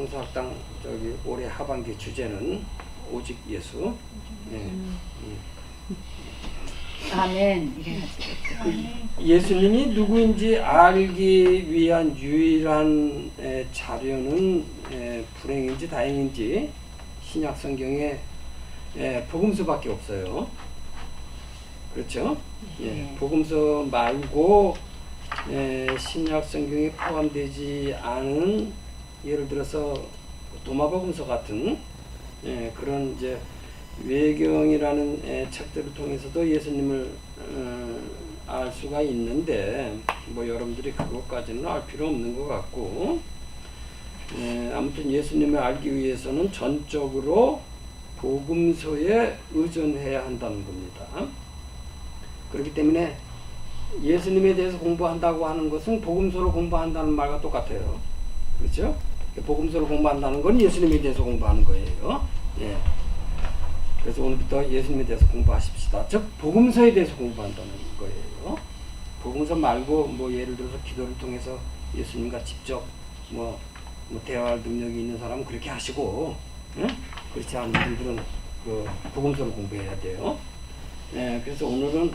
성서학당 저기 올해 하반기 주제는 오직 예수. 예. 아멘. 이래가지고. 예수님이 누구인지 알기 위한 유일한 자료는 불행인지 다행인지 신약 성경에 복음서밖에 없어요. 그렇죠? 네. 복음서 말고 신약 성경에 포함되지 않은 예를 들어서 도마복음서 같은 그런 이제 외경이라는 책들을 통해서도 예수님을 알 수가 있는데 뭐 여러분들이 그것까지는 알 필요 없는 것 같고 아무튼 예수님을 알기 위해서는 전적으로 복음서에 의존해야 한다는 겁니다. 그렇기 때문에 예수님에 대해서 공부한다고 하는 것은 복음서로 공부한다는 말과 똑같아요. 그렇죠? 복음서로 공부한다는 건 예수님에 대해서 공부하는 거예요. 예. 그래서 오늘부터 예수님에 대해서 공부하십시다. 즉 복음서에 대해서 공부한다는 거예요. 복음서 말고 뭐 예를 들어서 기도를 통해서 예수님과 직접 뭐 대화할 능력이 있는 사람은 그렇게 하시고, 예? 그렇지 않은 분들은 그 복음서를 공부해야 돼요. 예, 그래서 오늘은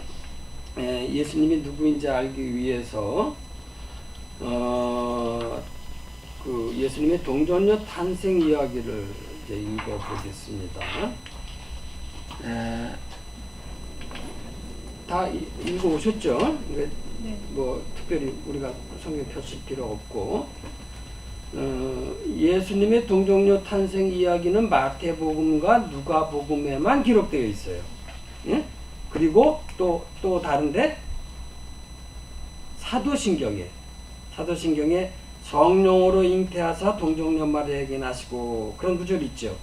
예수님이 누구인지 알기 위해서 그 예수님의 동정녀 탄생 이야기를 이제 읽어보겠습니다. 다 읽어오셨죠? 네. 뭐 특별히 우리가 성경 펼칠 필요 없고 예수님의 동정녀 탄생 이야기는 마태복음과 누가복음에만 기록되어 있어요. 예? 그리고 또 다른데 사도신경에 성령으로 잉태하사 동정녀 마리아에게 나시고 그런 구절이 있죠.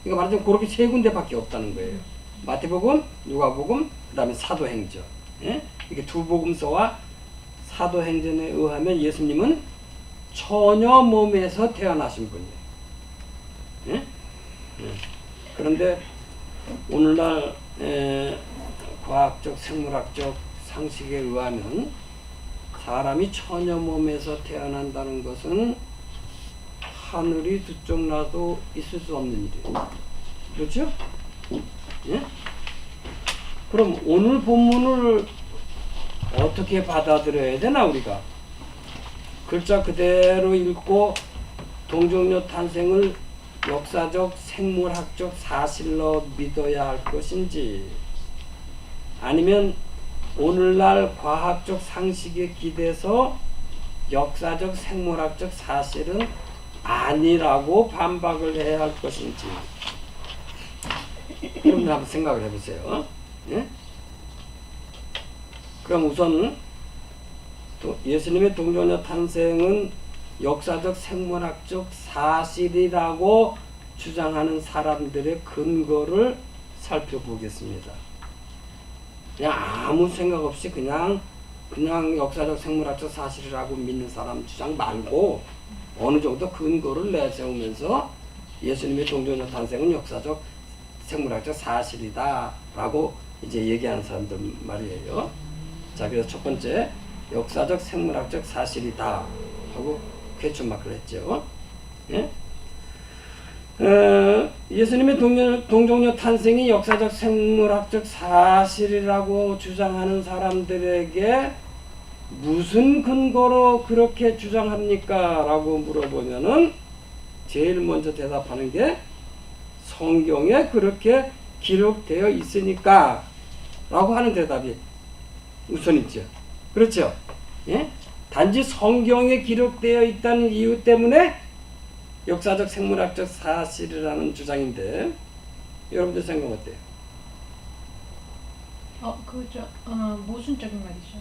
그러니까 말하자면 그렇게 세 군데밖에 없다는 거예요. 마태복음, 누가복음, 그 다음에 사도행전. 예? 이게 두 복음서와 사도행전에 의하면 예수님은 처녀 몸에서 태어나신 분이에요. 예? 예. 그런데 오늘날 과학적, 생물학적 상식에 의하면 사람이 처녀 몸에서 태어난다는 것은 하늘이 두 쪽 나도 있을 수 없는 일이에요. 그렇죠? 예? 그럼 오늘 본문을 어떻게 받아들여야 되나 우리가? 글자 그대로 읽고 동정녀 탄생을 역사적, 생물학적 사실로 믿어야 할 것인지 아니면 오늘날 과학적 상식에 기대서 역사적, 생물학적 사실은 아니라고 반박을 해야 할 것인지 여러분들 한번 생각을 해보세요. 예? 그럼 우선 예수님의 동정녀 탄생은 역사적, 생물학적 사실이라고 주장하는 사람들의 근거를 살펴보겠습니다. 그냥 아무 생각 없이 그냥 역사적, 생물학적 사실이라고 믿는 사람 주장 말고 어느 정도 근거를 내세우면서 예수님의 동정녀 탄생은 역사적, 생물학적 사실이다 라고 이제 얘기하는 사람들 말이에요. 자, 그래서 첫 번째 역사적, 생물학적 사실이다 하고 퀘스천 마크를 했죠. 예? 예수님의 동정녀 탄생이 역사적, 생물학적 사실이라고 주장하는 사람들에게 무슨 근거로 그렇게 주장합니까? 라고 물어보면은 제일 먼저 대답하는 게 성경에 그렇게 기록되어 있으니까 라고 하는 대답이 우선 있죠. 그렇죠? 예? 단지 성경에 기록되어 있다는 이유 때문에 역사적, 생물학적 사실이라는 주장인데 여러분들 생각 어때요? 그죠. 모순적인 말이죠.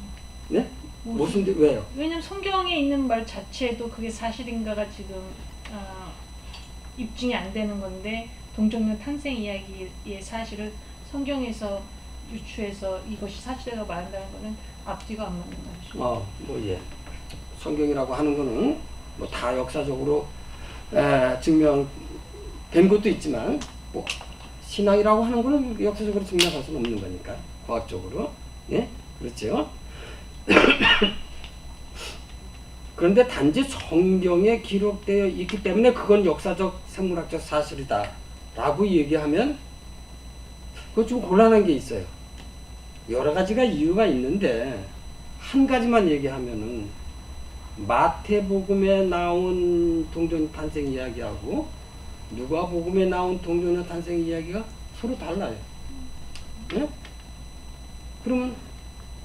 네? 모순데 왜요? 왜냐면 성경에 있는 말 자체도 그게 사실인가가 지금 입증이 안 되는 건데 동정녀 탄생 이야기의 사실을 성경에서 유추해서 이것이 사실이라고 말한다는 거는 앞뒤가 안 맞는 말이죠. 예. 성경이라고 하는 거는 뭐 다 역사적으로 증명된 것도 있지만 뭐 신앙이라고 하는 거는 역사적으로 증명할 수는 없는 거니까 과학적으로. 예? 그렇죠? 그런데 단지 성경에 기록되어 있기 때문에 그건 역사적 생물학적 사실이다 라고 얘기하면 그거 좀 곤란한 게 있어요. 여러 가지가 이유가 있는데 한 가지만 얘기하면은 마태복음에 나온 동정녀 탄생 이야기하고 누가복음에 나온 동정녀 탄생 이야기가 서로 달라요. 네? 그러면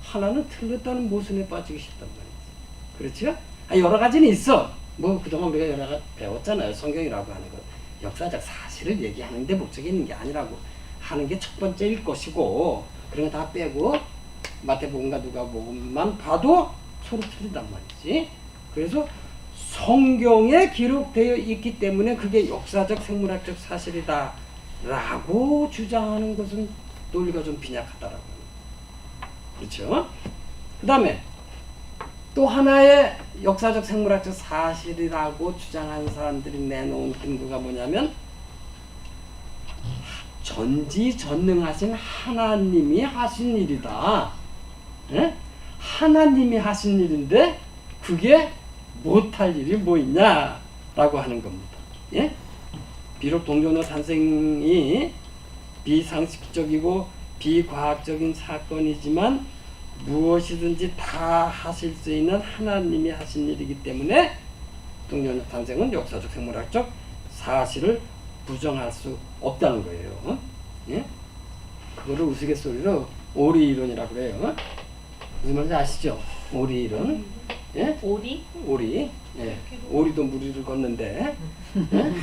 하나는 틀렸다는 모순에 빠지기 쉽단 말이지. 그렇죠? 여러 가지는 있어. 뭐 그동안 우리가 여러 가지 배웠잖아요. 성경이라고 하는 것. 역사적 사실을 얘기하는데 목적이 있는 게 아니라고 하는 게 첫 번째일 것이고 그런 거 다 빼고 마태복음과 누가복음만 봐도 서로 틀린단 말이지. 그래서 성경에 기록되어 있기 때문에 그게 역사적 생물학적 사실이다 라고 주장하는 것은 논리가 좀 빈약하다라고. 그렇죠? 그 다음에 또 하나의 역사적 생물학적 사실이라고 주장하는 사람들이 내놓은 근거가 뭐냐면 전지전능하신 하나님이 하신 일이다. 예? 하나님이 하신 일인데 그게 못할 일이 뭐 있냐라고 하는 겁니다. 예? 비록 동정녀 탄생이 비상식적이고 비과학적인 사건이지만 무엇이든지 다 하실 수 있는 하나님이 하신 일이기 때문에 동정녀 탄생은 역사적 생물학적 사실을 부정할 수 없다는 거예요. 예? 그거를 우스갯소리로 오리이론이라고 그래요. 무슨 말인지 아시죠? 오리이론. 예? 오리? 오리. 예. 오리도 무리를 걷는데 예?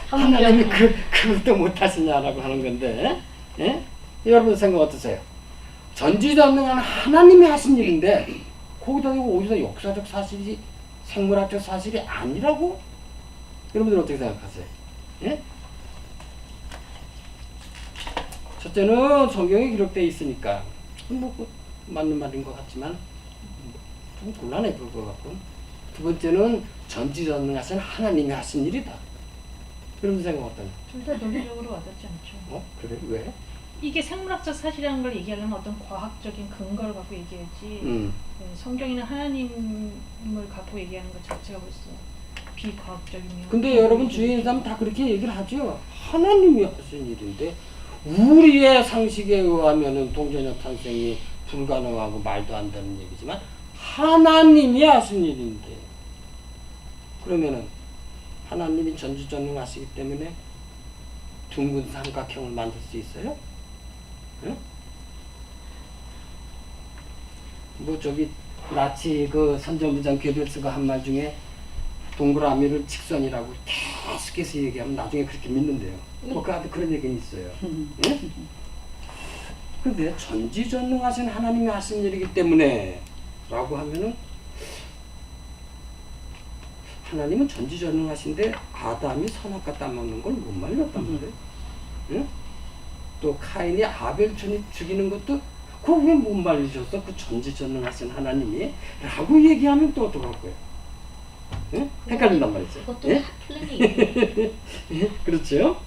하나님이 그것도 못하시냐라고 하는 건데 예? 여러분 생각 어떠세요? 전지전능한 하나님이 하신 일인데 거기다 대고 오히려 역사적 사실이 생물학적 사실이 아니라고? 여러분들 어떻게 생각하세요? 예? 첫째는 성경에 기록되어 있으니까 뭐 맞는 말인 것 같지만 좀 곤란해 보일 것 같고, 두 번째는 전지전능하신 하나님이 하신 일이다. 여러분 생각 어떠냐? 둘 다 논리적으로 와닿지 않죠. 그래? 왜? 이게 생물학적 사실이라는 걸 얘기하려면 어떤 과학적인 근거를 갖고 얘기해야지. 성경이나 하나님을 갖고 얘기하는 것 자체가 벌써 비과학적이면. 근데 여러분 주위에 있는 사람 다 그렇게 얘기를 하죠. 하나님이 하신 일인데 우리의 상식에 의하면은 동정녀 탄생이 불가능하고 말도 안 되는 얘기지만 하나님이 하신 일인데, 그러면은 하나님이 전지전능하시기 때문에 둥근 삼각형을 만들 수 있어요? 응? 뭐 저기 나치 그 선전부장 괴벨스가 한 말 중에 동그라미를 직선이라고 계속해서 얘기하면 나중에 그렇게 믿는데요. 뭐 그런 얘기는 있어요. 예? 근데 전지전능하신 하나님이 하신 일이기 때문에 라고 하면은 하나님은 전지전능하신데 아담이 선악과 따먹는 걸 못 말렸단 말이에요. 예? 또 카인이 아벨 죽이는 것도 그거 왜 못 말리셨어? 그 전지전능하신 하나님이 라고 얘기하면 또 어떡할 거예요? 예? 헷갈린단 말이죠. 그것도 예? 플랜이. 예? 그렇죠?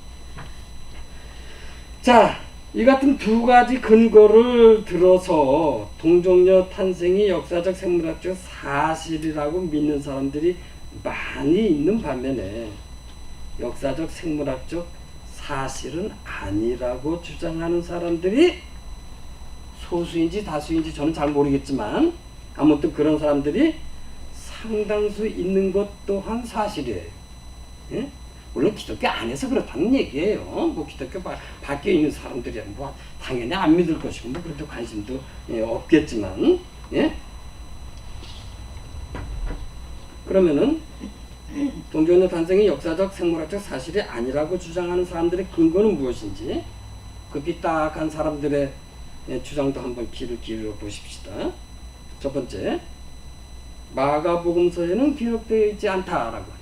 자, 이 같은 두 가지 근거를 들어서 동정녀 탄생이 역사적 생물학적 사실이라고 믿는 사람들이 많이 있는 반면에 역사적 생물학적 사실은 아니라고 주장하는 사람들이 소수인지 다수인지 저는 잘 모르겠지만 아무튼 그런 사람들이 상당수 있는 것 또한 사실이에요. 예? 물론 기독교 안에서 그렇다는 얘기예요. 뭐 기독교 밖에 있는 사람들이 뭐 당연히 안 믿을 것이고 뭐 그렇게 관심도 없겠지만, 예? 그러면은 동정녀 탄생이 역사적 생물학적 사실이 아니라고 주장하는 사람들의 근거는 무엇인지 그 삐딱한 사람들의 주장도 한번 귀를 기울여 보십시다. 첫 번째, 마가복음서에는 기록되어 있지 않다라고.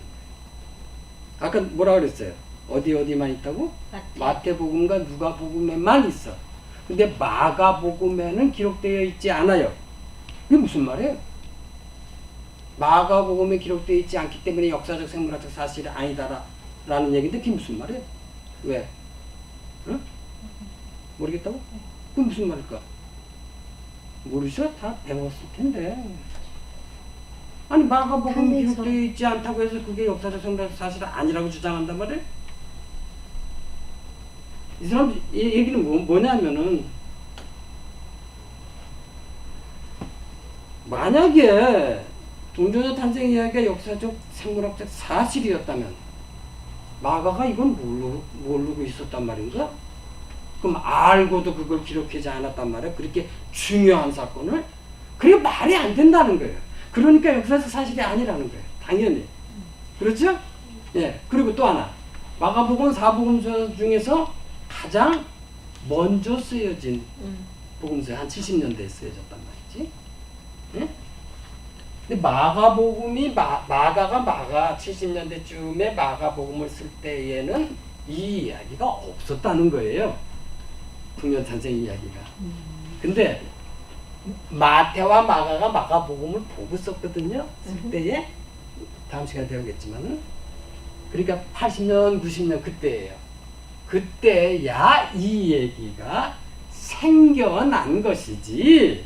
아까 뭐라 그랬어요? 어디만 있다고? 마태복음과 누가복음에만 있어. 근데 마가복음에는 기록되어 있지 않아요. 이게 무슨 말이에요? 마가복음에 기록되어 있지 않기 때문에 역사적 생물학적 사실이 아니다라는 얘기인데 그게 무슨 말이에요? 왜? 응? 모르겠다고? 그게 무슨 말일까? 모르셔? 다 배웠을 텐데. 아니 마가복음 탄생서. 기록되어 있지 않다고 해서 그게 역사적 사실 아니라고 주장한단 말이에요? 이 사람 이 얘기는 뭐냐면은 만약에 동정녀 탄생 이야기가 역사적 생물학적 사실이었다면 마가가 이건 모르고 있었단 말인가? 그럼 알고도 그걸 기록하지 않았단 말이야? 그렇게 중요한 사건을? 그게 말이 안 된다는 거예요. 그러니까 역사적 사실이 아니라는 거예요. 당연히. 그렇죠? 예. 그리고 또 하나. 마가복음 사복음서 중에서 가장 먼저 쓰여진 복음서에 한 70년대에 쓰여졌단 말이지. 예? 근데 마가복음이 마가 70년대쯤에 마가복음을 쓸 때에는 이 이야기가 없었다는 거예요. 풍년 탄생 이야기가. 근데 마태와 마가가 마가복음을 보고 썼거든요. 쓸 때에 다음 시간에 배우겠지만은 그러니까 80년, 90년 그때예요. 그때야 이 얘기가 생겨난 것이지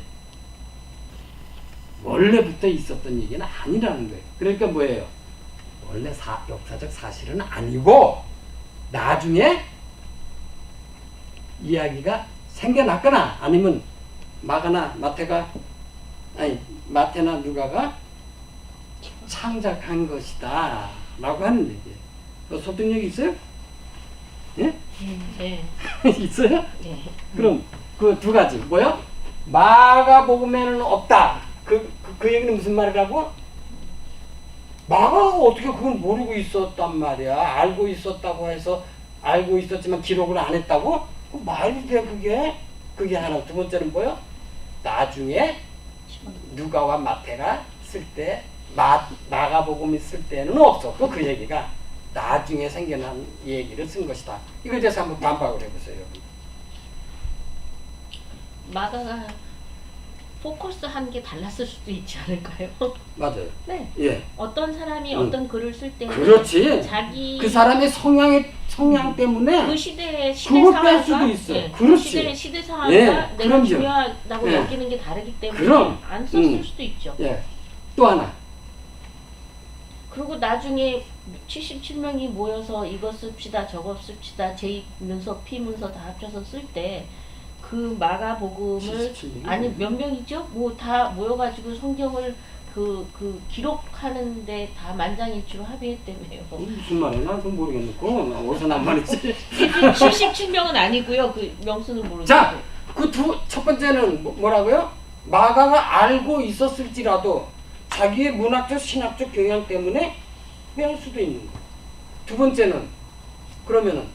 원래부터 있었던 얘기는 아니라는 거예요. 그러니까 뭐예요? 원래 역사적 사실은 아니고 나중에 이야기가 생겨났거나 아니면 마가나 마태나 누가가 창작한 것이다 라고 하는 얘기예요. 설득력이 있어요? 예? 네. 있어요? 네. 그럼 그 두 가지 뭐요? 마가복음에는 없다. 그 얘기는 무슨 말이라고? 마가가 어떻게 그걸 모르고 있었단 말이야. 알고 있었다고 해서 알고 있었지만 기록을 안 했다고? 그 말이 돼 그게? 그게 하나. 두 번째는 뭐요? 나중에 누가와 마태가 쓸 때 마가복음이 쓸 때는 없었고 그 얘기가 나중에 생겨난 얘기를 쓴 것이다. 이거에 대해서 한번 반박을 해보세요. 마가가 포커스 한 게 달랐을 수도 있지 않을까요? 맞아요. 네. 예. 어떤 사람이 어떤 글을 쓸 때는 그렇지. 자기 그 사람의 성향 때문에 그 시대 그걸 뺄 상황과 수도 있어. 예, 그 그렇지. 시대 상황과 예, 내가 그럼요. 중요하다고 예. 여기는 게 다르기 때문에 그럼. 안 썼을 수도 있죠. 예. 또 하나. 그리고 나중에 77명이 모여서 이거 씁시다 저거 씁시다 제2문서 P문서 다 합쳐서 쓸 때 그 마가복음을 77명이 아니 몇 명이죠? 뭐 다 모여가지고 성경을 그 기록하는데 다 만장일치로 합의했다며요. 무슨 말이야? 난 그건 모르겠고 어디서 난 말이지. 77명은 아니고요. 그 명수는 모르겠고. 자, 그 첫 번째는 뭐라고요? 마가가 알고 있었을지라도 자기의 문학적 신학적 경향 때문에 회할 수도 있는 거예요. 두 번째는 그러면은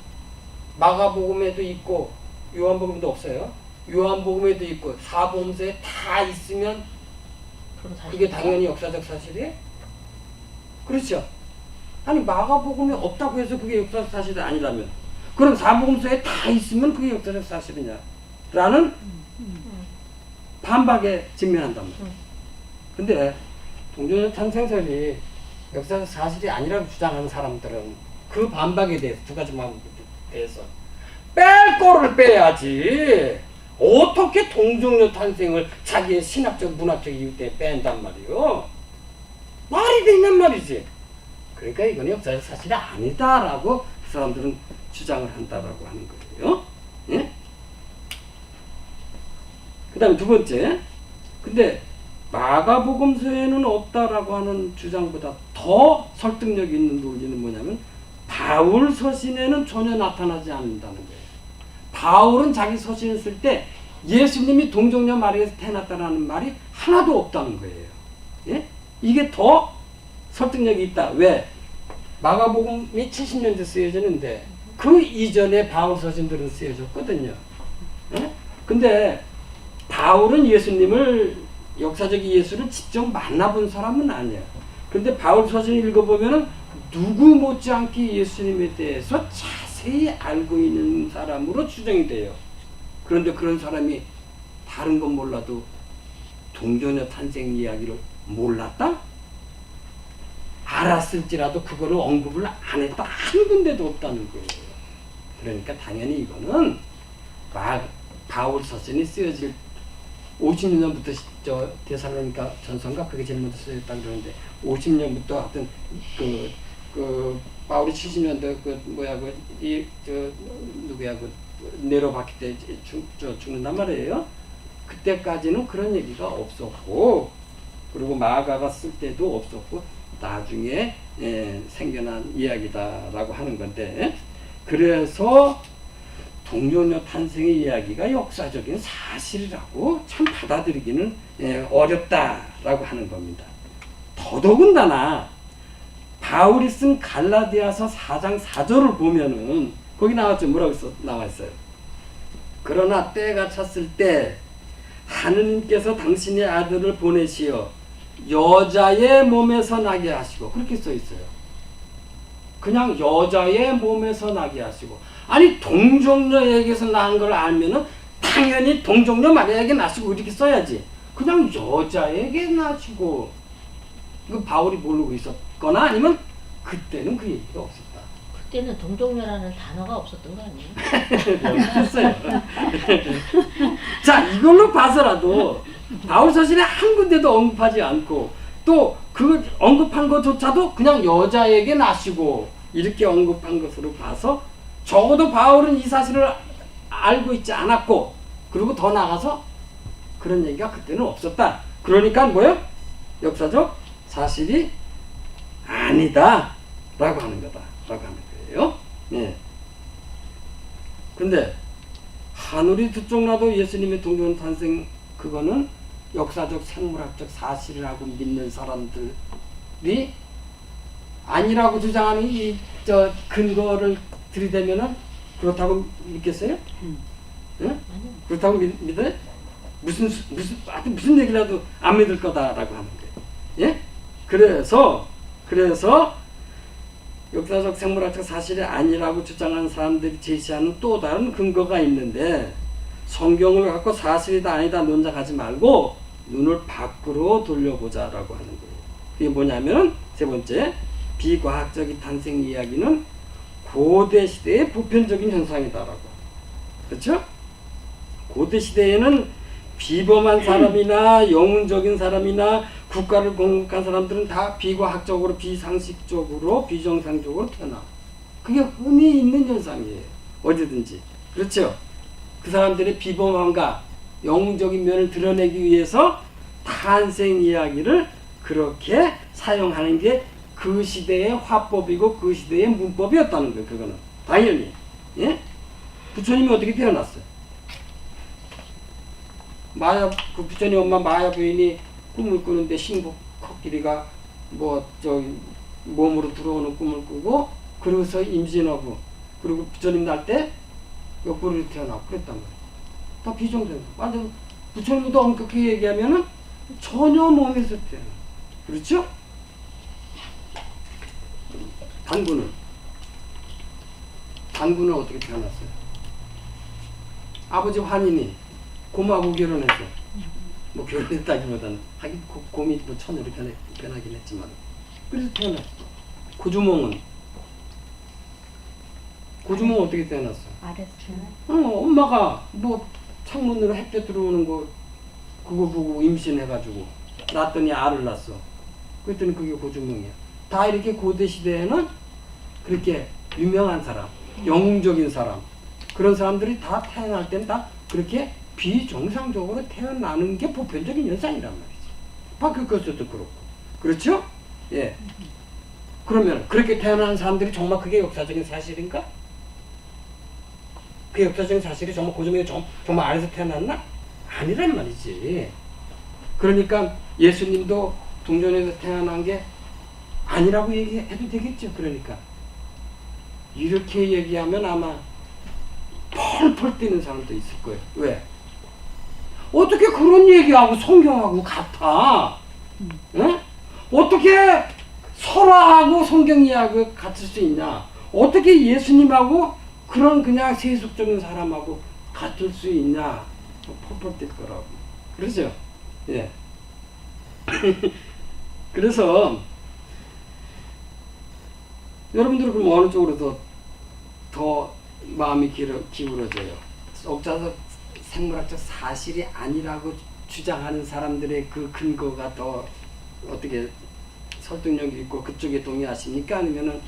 마가복음에도 있고 요한복음도 없어요. 요한복음에도 있고 사복음서에 다 있으면 그게 당연히 역사적 사실이에요? 그렇죠? 아니 마가복음에 없다고 해서 그게 역사적 사실이 아니라면 그럼 사복음서에 다 있으면 그게 역사적 사실이냐? 라는 반박에 직면한단 말이에요. 근데 동정녀 탄생설이 역사적 사실이 아니라고 주장하는 사람들은 그 반박에 대해서 두 가지 반박에 대해서 뺄 거를 빼야지. 어떻게 동정녀 탄생을 자기의 신학적 문학적 이유 때문에 뺀단 말이요. 말이 되냔 말이지. 그러니까 이건 역사적 사실이 아니다라고 그 사람들은 주장을 한다라고 하는 거예요. 예? 그 다음에 두 번째. 근데 마가복음서에는 없다라고 하는 주장보다 더 설득력 있는 논리는 뭐냐면 바울 서신에는 전혀 나타나지 않는다는 거예요. 바울은 자기 서신을 쓸 때 예수님이 동정녀 마리아에서 태어났다는 말이 하나도 없다는 거예요. 예? 이게 더 설득력이 있다. 왜? 마가복음이 70년대 쓰여졌는데 그 이전에 바울 서신들은 쓰여졌거든요. 예? 근데 바울은 예수님을 역사적 예수를 직접 만나본 사람은 아니에요. 근데 바울 서신을 읽어보면은 누구 못지않게 예수님에 대해서 자세히 알고 있는 사람으로 추정이 돼요. 그런데 그런 사람이 다른 건 몰라도 동정녀 탄생 이야기를 몰랐다? 알았을지라도 그거를 언급을 안 했다. 한 군데도 없다는 거예요. 그러니까 당연히 이거는 바울 서신이 쓰여질 50년부터 저 데살로니가 전서인가 그게 제일 먼저 쓰였다 그러는데 50년부터 하여튼 그 바울이 70년대 그 뭐야 그이저 누구야 그 네로 바퀴 때 죽는단 말이에요. 그때까지는 그런 얘기가 없었고 그리고 마가가 쓸 때도 없었고 나중에 생겨난 이야기다라고 하는 건데 그래서 동정녀 탄생의 이야기가 역사적인 사실이라고 참 받아들이기는 어렵다라고 하는 겁니다. 더더군다나 바울이 쓴 갈라디아서 4장 4절을 보면은 거기 나왔죠. 뭐라고 나와 있어요. 그러나 때가 찼을 때 하느님께서 당신의 아들을 보내시어 여자의 몸에서 나게 하시고 그렇게 써 있어요. 그냥 여자의 몸에서 나게 하시고 아니 동정녀에게서 낳은 걸 알면은 당연히 동정녀 마리아에게 낳으시고 이렇게 써야지. 그냥 여자에게 낳으시고 이거 바울이 모르고 있었거나 아니면 그때는 그 얘기가 없었다. 그때는 동정녀라는 단어가 없었던 거 아니에요? 없었어요. 자 이걸로 봐서라도 바울 서신에 한 군데도 언급하지 않고 또 그 언급한 것조차도 그냥 여자에게 낳으시고 이렇게 언급한 것으로 봐서 적어도 바울은 이 사실을 알고 있지 않았고 그리고 더 나가서 그런 얘기가 그때는 없었다. 그러니까 뭐요? 역사적 사실이 아니다 라고 하는 거다 라고 하는 거예요. 네. 근데 하늘이 두 쪽 나도 예수님의 동정녀 탄생 그거는 역사적 생물학적 사실이라고 믿는 사람들이 아니라고 주장하는 이 저 근거를 들이대면은 그렇다고 믿겠어요? 응? 그렇다고 믿어요? 무슨 얘기라도 안 믿을 거다라고 하는 거예요. 예? 그래서 역사적 생물학적 사실이 아니라고 주장하는 사람들이 제시하는 또 다른 근거가 있는데 성경을 갖고 사실이다 아니다 논쟁하지 말고 눈을 밖으로 돌려보자라고 하는 거예요. 그게 뭐냐면 세 번째 비과학적인 탄생 이야기는 고대 시대의 보편적인 현상이다라고. 그렇죠? 고대 시대에는 비범한 사람이나 영웅적인 사람이나 국가를 공격한 사람들은 다 비과학적으로 비상식적으로 비정상적으로 태어나. 그게 흔히 있는 현상이에요. 어디든지. 그렇죠? 그 사람들의 비범함과 영웅적인 면을 드러내기 위해서 탄생 이야기를 그렇게 사용하는 게 그 시대의 화법이고 그 시대의 문법이었다는 거예요. 그거는 당연히. 예? 부처님이 어떻게 태어났어요? 마야 그 부처님 엄마 마야 부인이 꿈을 꾸는데 신부 코끼리가 뭐 저기 몸으로 들어오는 꿈을 꾸고 그러고서 임신하고 그리고 부처님 날 때 옆구리로 태어나고 그랬단 말이에요. 다 비정상. 완전 부처님도 엄격하게 얘기하면은 전혀 몸에서 태어나. 그렇죠? 단군은 어떻게 태어났어요? 아버지 환인이 곰하고 결혼해서 뭐 결혼했다기보다는 하긴 곰이 뭐 처녀로 변하긴 했지만 그래서 태어났어. 고주몽은 어떻게 태어났어? 아래서 엄마가 뭐 창문으로 햇볕 들어오는 거 그거 보고 임신해가지고 낳았더니 알을 낳았어. 그랬더니 그게 고주몽이야. 다 이렇게 고대 시대에는 그렇게 유명한 사람, 영웅적인 사람 그런 사람들이 다 태어날 때는 다 그렇게 비정상적으로 태어나는 게 보편적인 현상이란 말이지. 박규커스도 그렇고. 그렇죠? 예. 그러면 그렇게 태어나는 사람들이 정말 그게 역사적인 사실인가? 그 역사적인 사실이 정말 고주몽이 정말 아래서 태어났나? 아니란 말이지. 그러니까 예수님도 동정녀에서 태어난 게 아니라고 얘기해도 되겠죠. 그러니까 이렇게 얘기하면 아마 펄펄 뛰는 사람도 있을 거예요. 왜? 어떻게 그런 얘기하고 성경하고 같아? 응? 어떻게 설화하고 성경 이야기가 같을 수 있냐? 어떻게 예수님하고 그런 그냥 세속적인 사람하고 같을 수 있냐? 펄펄 뛸 거라고. 그러죠? 예. 그래서 여러분들은 그럼 어느 쪽으로 더 마음이 기울어져요? 역사적 생물학적 사실이 아니라고 주장하는 사람들의 그 근거가 더 어떻게 설득력이 있고 그쪽에 동의하십니까? 아니면은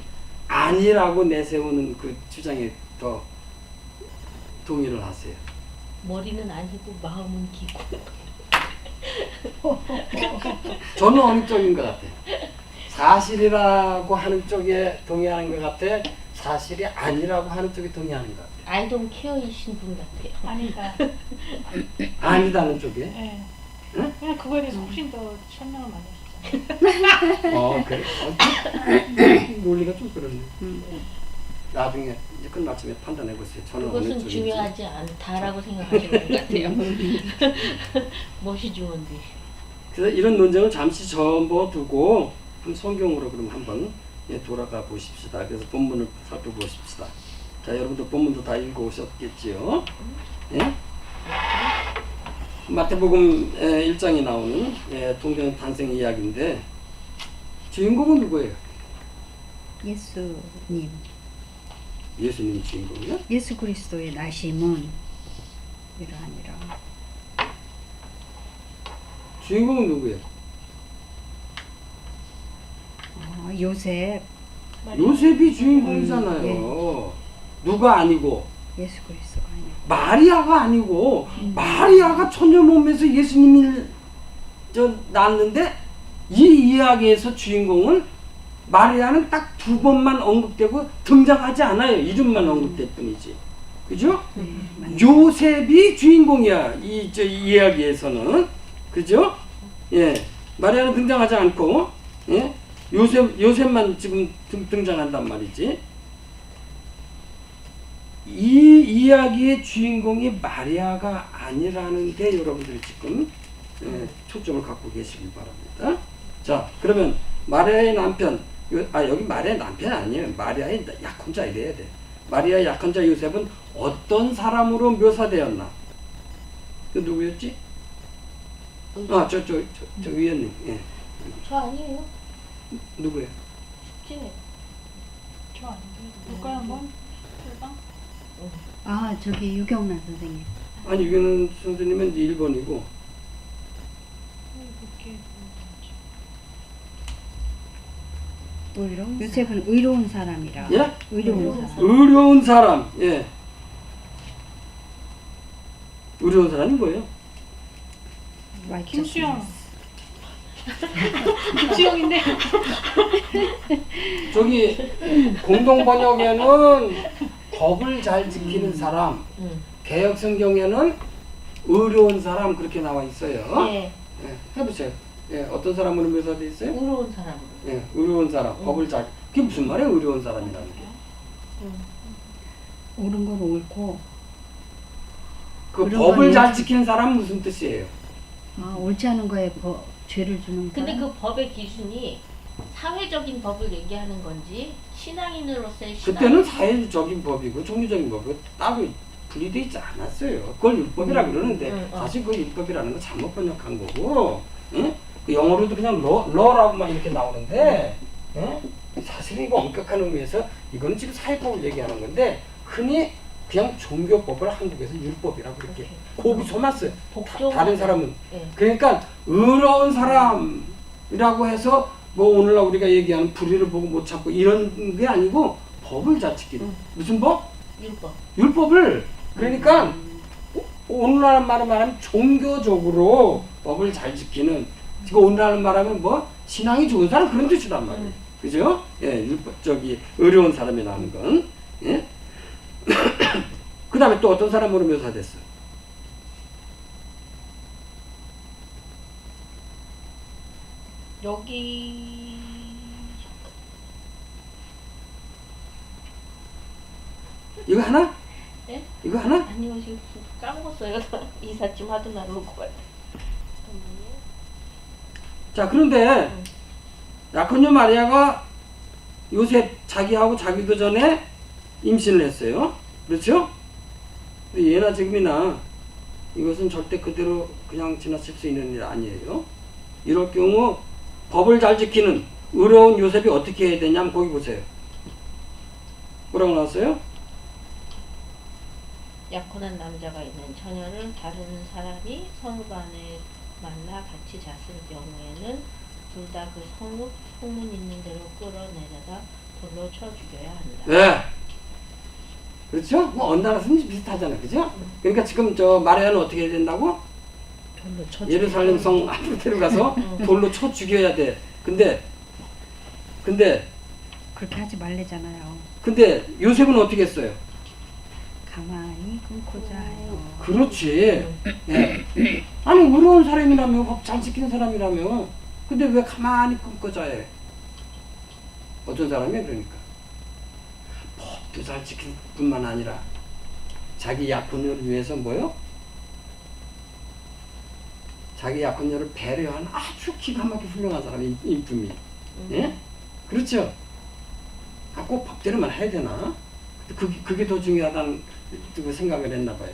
아니라고 내세우는 그 주장에 더 동의를 하세요? 머리는 아니고 마음은 기고. 저는 어느 쪽인 것 같아요. 사실이라고 하는 쪽에 동의하는 것 같아. 사실이 아니라고 하는 쪽에 동의하는 것 같아요. I don't care이신 분 같아요. 아니다. 아니다는 쪽에. 네. 응? 그냥 그거에 대해서 훨씬 더 설명을 많이 하셨잖아요. 그래. 논리가 좀 그렇네. 나중에 이제 끝마침에 판단해 보세요. 저는 어느 그것은 쪽인지. 중요하지 않다라고 생각하시는 것 같아요. 무엇이 중요한데? 그래서 이런 논쟁을 잠시 접어두고 성경으로 그럼 한번 돌아가 보십시다. 그래서 본문을 살펴보십시다. 자, 여러분들 본문도 다 읽어오셨겠지요? 예? 마태복음 1장에 나오는 동정 탄생 이야기인데 주인공은 누구예요? 예수님, 예수님이 주인공이요? 예수 그리스도의 나심은 이러하니라. 주인공은 누구예요? 요셉, 요셉이 주인공이잖아요. 누가 아니고? 예수 그리스도가 아니야. 마리아가 아니고 마리아가 처녀 몸에서 예수님이 낳았는데 이 이야기에서 주인공은 마리아는 딱 2번만 언급되고 등장하지 않아요. 이름만 언급될 뿐이지. 그죠? 요셉이 주인공이야. 이 이야기에서는. 그죠? 예. 마리아는 등장하지 않고, 예. 요셉만 지금 등장한단 말이지. 이 이야기의 주인공이 마리아가 아니라는데 여러분들이 지금 초점을 갖고 계시길 바랍니다. 자, 그러면 마리아의 남편, 여기 마리아의 남편이 아니에요. 마리아의 약혼자 이래야 돼. 마리아의 약혼자 요셉은 어떤 사람으로 묘사되었나? 그 누구였지? 저 위원님. 예. 저 아니에요. 누구예요? 쉽지. 저 아닌데. 누가 한번 해봐? 저기 유경란 선생님. 아니, 유경란 선생님은 1번이고, 요셉은 의로운 사람이라. 예? 의로운 사람. 의로운 사람. 예. 의로운 사람이 뭐예요? 김수영. 김수영인데. 저기 공동 번역에는 법을 잘 지키는 사람, 개역 성경에는 의로운 사람 그렇게 나와 있어요. 예. 예, 해보세요. 예, 어떤 사람으로 묘사되어 있어요? 의로운 사람으로. 예, 의로운 사람, 법을 잘. 그게 무슨 말이에요? 의로운 사람이라는 게. 옳은 건 옳고, 그 의로운 법을 건 잘 옳지. 지키는 사람은 무슨 뜻이에요? 옳지 않은 거에 죄를 주는 근데 사람. 그 법의 기준이 사회적인 법을 얘기하는 건지 신앙인으로서의 신앙. 그때는 사회적인 법이고 종교적인 법이고 따로 분리되어 있지 않았어요. 그걸 율법이라고 그러는데 사실 그 율법이라는 건 잘못 번역한 거고, 응? 그 영어로도 그냥 러라고만 이렇게 나오는데, 응? 사실 이거 엄격한 의미에서 이거는 지금 사회법을 얘기하는 건데 흔히 그냥 종교법을 한국에서 율법이라고 그렇게 거기서 맞어요. 다른 사람은. 예. 그러니까 의로운 사람이라고 해서 뭐 오늘날 우리가 얘기하는 불의를 보고 못 참고 이런 게 아니고 법을 잘 지키는. 무슨 법? 율법. 율법을. 그러니까 오늘날 말하면 종교적으로 법을 잘 지키는. 지금 오늘날 말하면 뭐 신앙이 좋은 사람 그런 뜻이란 말이에요. 그죠? 예, 율법적이 의로운 사람이라는 건. 예? 그 다음에 또 어떤 사람으로 묘사됐어? 여기 이거 하나? 예? 이거 하나? 아니요, 지금 까먹었어요. 이삿짐 하도 나올 것 같아. 자, 그런데 약혼녀 마리아가 요셉 자기하고 자기도 전에 임신을 했어요. 그렇죠? 근데 예나 지금이나 이것은 절대 그대로 그냥 지나칠 수 있는 일 아니에요. 이럴 경우 법을 잘 지키는 의로운 요셉이 어떻게 해야 되냐면 거기 보세요. 뭐라고 나왔어요? 약혼한 남자가 있는 처녀를 다른 사람이 성읍 안에 만나 같이 잤을 경우에는 둘 다 그 성읍 소문 있는 대로 끌어내려다 돌로 쳐 죽여야 한다. 네. 그렇죠? 뭐 어느 나라든지 비슷하잖아요. 그죠? 그러니까 지금 저 마리아는 어떻게 해야 된다고? 별로 쳐. 예루살렘 성 앞으로 데려가서 돌로 쳐 죽여야 돼. 근데 그렇게 하지 말래잖아요. 요셉은 어떻게 했어요? 가만히 끊고자 해요. 그렇지. 네. 아니 의로운 사람이라며 법 잘 지키는 사람이라며. 근데 왜 가만히 끊고자 해? 어떤 사람이야 그러니까. 법도 잘 지킬 뿐만 아니라 자기 약혼녀를 위해서 뭐요? 자기 약혼녀를 배려하는 아주 기가 막히게 훌륭한 사람이 인품이. 예? 그렇죠? 아, 꼭 법대로만 해야 되나? 그게 더 중요하다는 그 생각을 했나 봐요.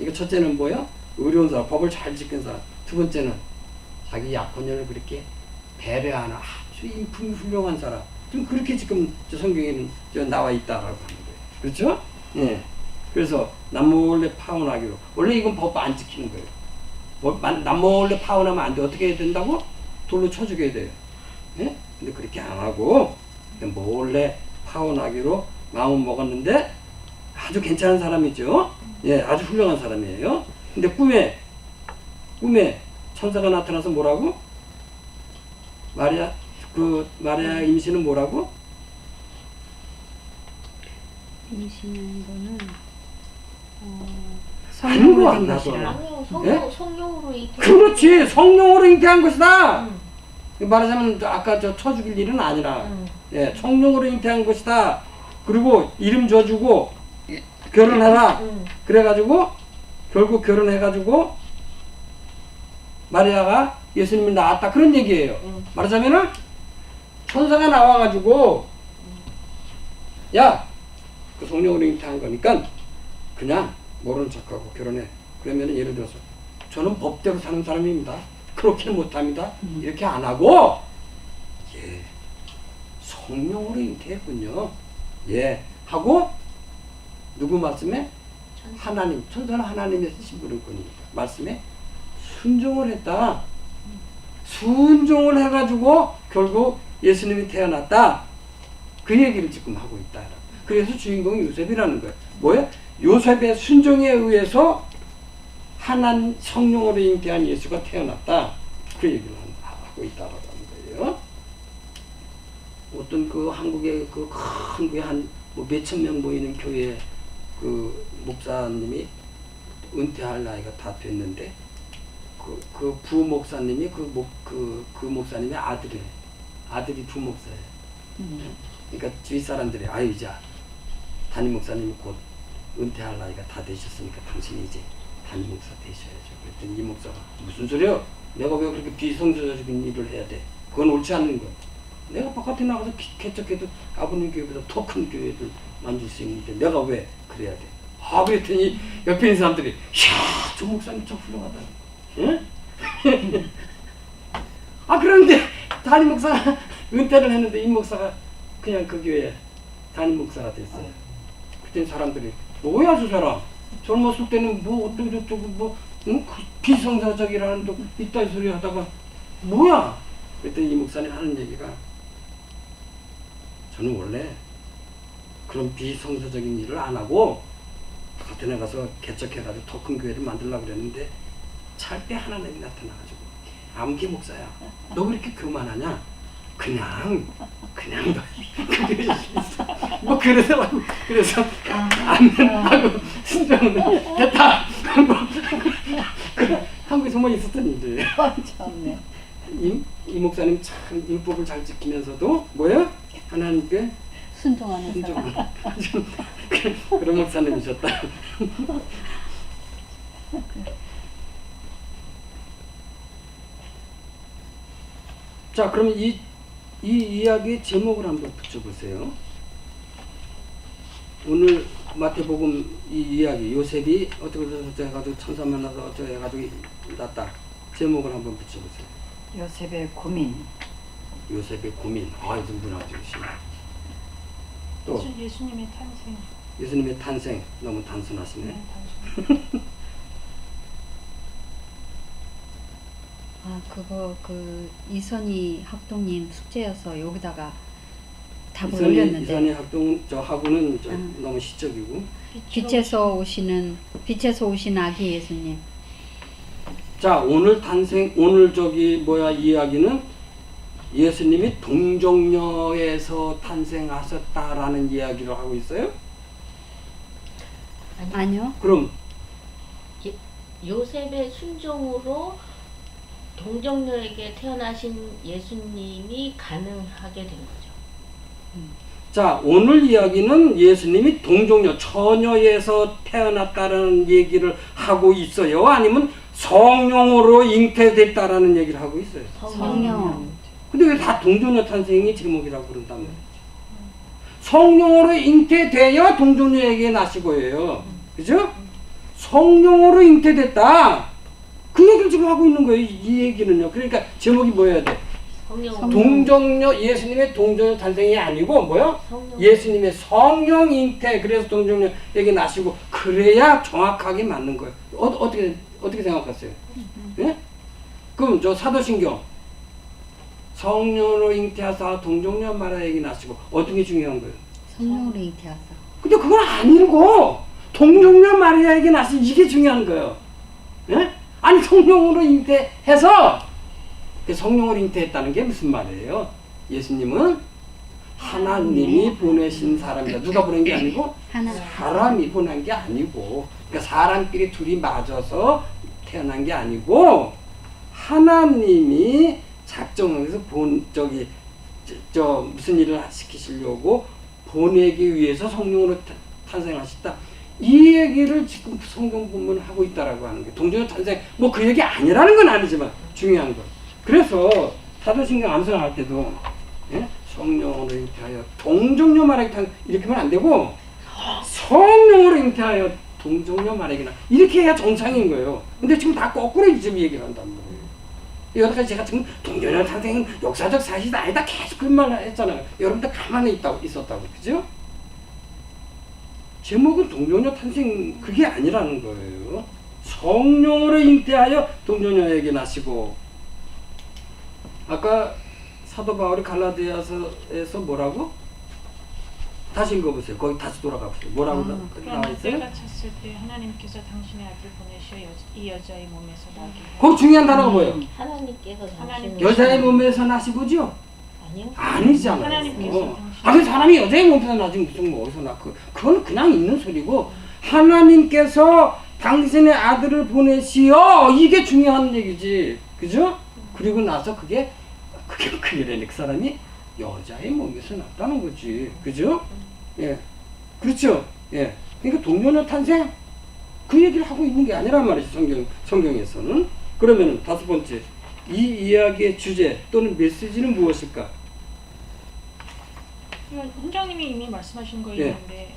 이거 첫째는 뭐요? 의로운 사람, 법을 잘 지킨 사람. 두 번째는 자기 약혼녀를 그렇게 배려하는 아주 인품이 훌륭한 사람. 좀 그렇게 지금 저 성경에는 저 나와 있다라고 하는 거예요. 그렇죠? 예. 그래서 남몰래 파혼하기로. 원래 이건 법 안 지키는 거예요. 남몰래 파혼하면 안 돼. 어떻게 해야 된다고? 돌로 쳐 죽여야 돼요. 예? 근데 그렇게 안 하고 몰래 파혼하기로 마음 먹었는데 아주 괜찮은 사람이죠. 예, 아주 훌륭한 사람이에요. 근데 꿈에 천사가 나타나서 뭐라고? 마리아 임신은 뭐라고? 임신한 거는 성령으로 된 것이라. 아니요, 예? 성령으로 잉태. 그렇지, 성령으로 잉태한 것이다. 말하자면 아까 저 쳐 죽일 일은 아니라, 예, 성령으로 잉태한 것이다. 그리고 이름 줘주고 결혼해라. 그래가지고 결국 결혼해가지고 마리아가 예수님을 낳았다 그런 얘기예요. 말하자면은 천사가 나와가지고 야, 그 성령으로 잉태한 거니까 그냥 모르는 척하고 결혼해. 그러면은 예를 들어서 저는 법대로 사는 사람입니다. 그렇게는 못합니다. 이렇게 안 하고 예, 성령으로 잉태했군요. 예, 하고 누구 말씀에? 하나님, 천사는 하나님의 신부름꾼이니까 말씀에 순종을 했다. 순종을 해가지고 결국 예수님이 태어났다. 그 얘기를 지금 하고 있다. 그래서 주인공이 요셉이라는 거예요. 뭐예요? 요셉의 순종에 의해서 하나님 성령으로 잉태한 예수가 태어났다. 그 얘기를 하고 있다라고 하는 거예요. 어떤 그 한국의 그 큰 교회 한 뭐 몇천 명 모이는 교회 그 목사님이 은퇴할 나이가 다 됐는데 그 부목사님이 그 목사님의 아들이 부목사예요. 그러니까 주위 사람들이 아유 이제 담임 목사님이 곧 은퇴할 나이가 다 되셨으니까 당신이 이제 담임 목사 되셔야죠. 그랬더니 이 목사가 무슨 소리야? 내가 왜 그렇게 비성서적인 일을 해야 돼? 그건 옳지 않는 거야. 내가 바깥에 나가서 개척해도 아버님 교회보다 더 큰 교회를 만들 수 있는데 내가 왜 그래야 돼? 아, 그랬더니 옆에 있는 사람들이 이야, 저 목사님 참 훌륭하다. 응? 아, 그런데 담임 목사가 은퇴를 했는데 이 목사가 그냥 그 교회 담임 목사가 됐어요. 그때 사람들이 뭐야 저 사람? 젊었을 때는 뭐 어쩌고 뭐 응? 비성사적이라는 또 이따위 소리 하다가 뭐야? 그랬더니 이 목사님 하는 얘기가 저는 원래 그런 비성사적인 일을 안 하고 아테네 가서 개척해가지고 더 큰 교회를 만들려고 그랬는데 찰때 하나님이 나타나가지고 암기 목사야 너 왜 이렇게 교만하냐? 그냥 너 그 교회에 있어. 뭐 그래서 아멘하고 순종은 됐다. 한국에 정말 있었던 일이에요. 참네. 이 목사님 참 율법을 잘 지키면서도 뭐예요? 하나님께 순종하는 사람. 그런 목사님이셨다. 자, 그럼 이 이야기의 제목을 한번 붙여보세요. 오늘 마태복음 이 이야기 요셉이 어떻게 해가지고 천사 만나서 어떻게 해가지고 났다. 제목을 한번 붙여보세요. 요셉의 고민. 요셉의 고민. 아, 이분 아주 심해. 또 예수님의 탄생. 예수님의 탄생 너무 단순하시네. 아 그거 그 이선희 학동님 숙제여서 여기다가 답을 올렸는데 이선희 학동 저 하고는 저 응. 너무 시적이고. 빛에서 오신 아기 예수님. 자, 오늘 이야기는 예수님이 동정녀에서 탄생하셨다라는 이야기를 하고 있어요. 아니요. 그럼 요셉의 순종으로 동정녀에게 태어나신 예수님이 가능하게 된 거죠. 자, 오늘 이야기는 예수님이 동정녀, 처녀에서 태어났다는 얘기를 하고 있어요? 아니면 성령으로 잉태됐다라는 얘기를 하고 있어요? 성령. 근데 왜 다 동정녀 탄생이 제목이라고 그런단 말이죠? 성령으로 잉태되어 동정녀에게 나시고예요. 그죠? 성령으로 잉태됐다. 그 얘기를 지금 하고 있는 거예요. 이 얘기는요. 그러니까 제목이 뭐여야 돼? 성령. 동정녀, 예수님의 동정녀 탄생이 아니고 뭐요? 성령. 예수님의 성령 잉태, 그래서 동정녀에게 나시고, 그래야 정확하게 맞는 거예요. 어떻게 생각하세요? 예? 그럼 저 사도신경 성령으로 잉태하사 동정녀 마리아에게 나시고, 어떤 게 중요한 거예요? 성령으로 잉태하사. 근데 그건 아니고 동정녀 마리아에게 나신 이게 중요한 거예요. 예? 아니 성령으로 잉태해서, 성령으로 잉태했다는 게 무슨 말이에요? 예수님은 하나님이 보내신 사람이다. 누가 보낸 게 아니고 사람이 보낸 게 아니고, 그러니까 사람끼리 둘이 맞아서 태어난 게 아니고 하나님이 작정해서 무슨 일을 시키시려고 보내기 위해서 성령으로 탄생하셨다. 이 얘기를 지금 성경 본문을 하고 있다라고 하는 게, 동정녀 탄생 뭐 그 얘기 아니라는 건 아니지만 중요한 거. 그래서 사도신경 암송할 때도 성령으로 잉태하여 동정녀 마리아에게 탄생 이렇게 하면 안 되고 성령으로 잉태하여 동정녀 마리아에게 이렇게 해야 정상인 거예요. 근데 지금 다 거꾸로 지금 얘기를 한단 말이에요. 여기까지 제가 지금 동정녀 탄생은 역사적 사실이 아니다 계속 그런 말 했잖아요. 여러분들 가만히 있었다고, 그죠? 제목은 동정녀 탄생 그게 아니라는 거예요. 성령으로 잉태하여 동정녀에게 나시고, 아까 사도 바울이 갈라디아서에서 뭐라고? 다시 읽어보세요. 거기 다시 돌아가 보세요. 뭐라고 나와 그러나 있어요? 때가 찼을 때 하나님께서 당신의 아들 보내셔 이 여자의 몸에서 나게 거기 중요한 단어가 뭐예요? 하나님께서 하나님. 여자의 몸에서 나시고죠? 아니요. 아니잖아요. 하나님께서 아, 그 사람이 여자의 몸에서 나지 무슨 뭐 어디서 나? 그건 그냥 있는 소리고, 하나님께서 당신의 아들을 보내시어, 이게 중요한 얘기지, 그죠? 그리고 나서 그게 그 사람이 여자의 몸에서 났다는 거지, 그죠? 예, 그렇죠. 예, 그러니까 동정녀 탄생 그 얘기를 하고 있는 게 아니란 말이지, 성경에서는. 그러면은 다섯 번째, 이 이야기의 주제 또는 메시지는 무엇일까? 이건 훈장님이 이미 말씀하신 거였는데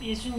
예수님